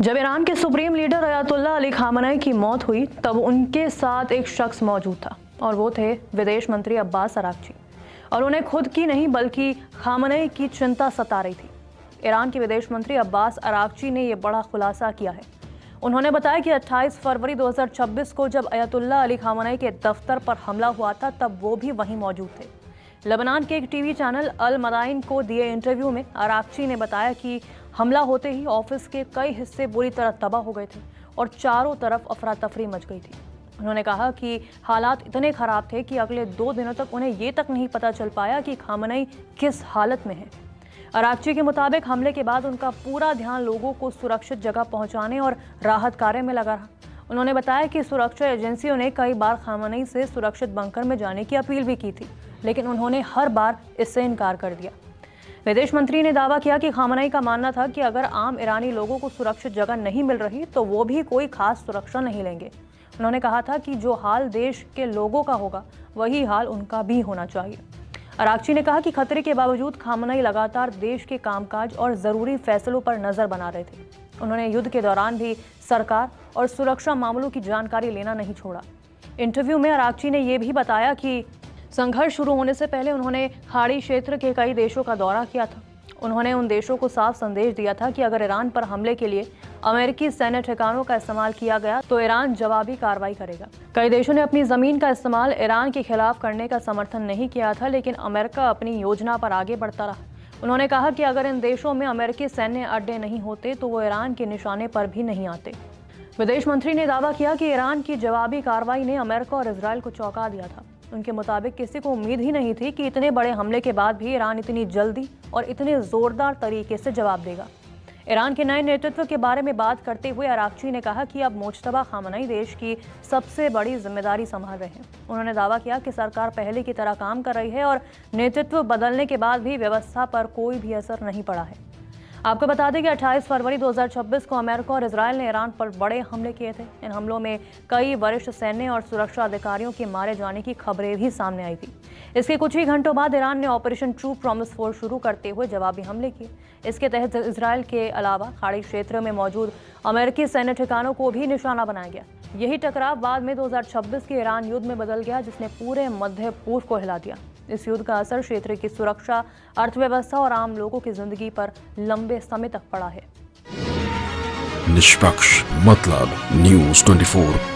जब ईरान के supreme leader Ayatollah Ali Khamenei की मौत हुई तब उनके साथ एक शख्स मौजूद था और वो थे विदेश मंत्री अब्बास अरागची। और उन्हें खुद की नहीं बल्कि खामनेई की चिंता सता रही थी। ईरान के विदेश मंत्री अब्बास अरागची ने यह बड़ा खुलासा किया है। उन्होंने बताया कि 28 फरवरी 2026 को जब अयातुल्लाह अली खामनेई के दफ्तर पर हमला हुआ था तब वो भी वहीं मौजूद थे। लेबनान के एक टीवी चैनल अल मदाइन को दिए इंटरव्यू में अरागची ने बताया कि हमला होते ही ऑफिस के कई हिस्से बुरी तरह तबाह हो गए थे और चारों तरफ अफरा तफरी मच गई थी। उन्होंने कहा कि हालात इतने खराब थे कि अगले 2 दिनों तक उन्हें ये तक नहीं पता चल पाया कि खामनेई किस हालत में है। अरागची के मुताबिक हमले के बाद उनका पूरा ध्यान लोगों को सुरक्षित जगह पहुंचाने और राहत कार्य में लगा रहा। उन्होंने बताया कि सुरक्षा एजेंसियों ने कई बार खामनेई से सुरक्षित बंकर में जाने की अपील भी की थी, लेकिन उन्होंने हर बार इससे इनकार कर दिया। विदेश मंत्री ने दावा किया कि खामनेई का मानना था कि अगर आम ईरानी लोगों को सुरक्षित जगह नहीं मिल रही तो वो भी कोई खास सुरक्षा नहीं लेंगे। उन्होंने कहा था कि जो हाल देश के लोगों का होगा वही हाल उनका भी होना चाहिए। अरागची ने कहा कि खतरे के बावजूद खामनेई लगातार देश के कामकाज और ज़रूरी फैसलों पर नज़र बना रहे थे। उन्होंने युद्ध के दौरान भी सरकार और सुरक्षा मामलों की जानकारी लेना नहीं छोड़ा। इंटरव्यू में अरागची ने यह भी बताया कि संघर्ष शुरू होने से पहले उन्होंने खाड़ी क्षेत्र के कई देशों का दौरा किया था। उन्होंने उन देशों को साफ संदेश दिया था कि अगर ईरान पर हमले के लिए अमेरिकी सैन्य ठिकानों का इस्तेमाल किया गया तो ईरान जवाबी कार्रवाई करेगा। कई देशों ने अपनी जमीन का इस्तेमाल ईरान के खिलाफ करने का समर्थन नहीं किया था, लेकिन अमेरिका अपनी योजना पर आगे बढ़ता रहा। उन्होंने कहा कि अगर इन देशों में अमेरिकी सैन्य अड्डे नहीं होते तो वो ईरान के निशाने पर भी नहीं आते। विदेश मंत्री ने दावा किया कि ईरान की जवाबी कार्रवाई ने अमेरिका और इजरायल को चौंका दिया था। उनके मुताबिक किसी को उम्मीद ही नहीं थी कि इतने बड़े हमले के बाद भी ईरान इतनी जल्दी और इतने जोरदार तरीके से जवाब देगा। ईरान के नए नेतृत्व के बारे में बात करते हुए अरागची ने कहा कि अब मुज्तबा खामनेई देश की सबसे बड़ी जिम्मेदारी संभाल रहे हैं। उन्होंने दावा किया कि सरकार पहले की तरह काम कर रही है और नेतृत्व बदलने के बाद भी व्यवस्था पर कोई भी असर नहीं पड़ा है। आपको बता दें कि 28 फरवरी 2026 को अमेरिका और इजरायल ने ईरान पर बड़े हमले किए थे। इन हमलों में कई वरिष्ठ सैन्य और सुरक्षा अधिकारियों के मारे जाने की खबरें भी सामने आई थी। इसके कुछ ही घंटों बाद ईरान ने ऑपरेशन ट्रू प्रॉमिस 4 शुरू करते हुए जवाबी हमले किए। इसके तहत इजरायल के अलावा खाड़ी क्षेत्र में मौजूद अमेरिकी सैन्य ठिकानों को भी निशाना बनाया गया। यही टकराव बाद में 2026 के ईरान युद्ध में बदल गया, जिसने पूरे मध्य पूर्व को हिला दिया। इस युद्ध का असर क्षेत्र की सुरक्षा, अर्थव्यवस्था और आम लोगों की जिंदगी पर लंबे समय तक पड़ा है। निष्पक्ष मतलब न्यूज़ 24।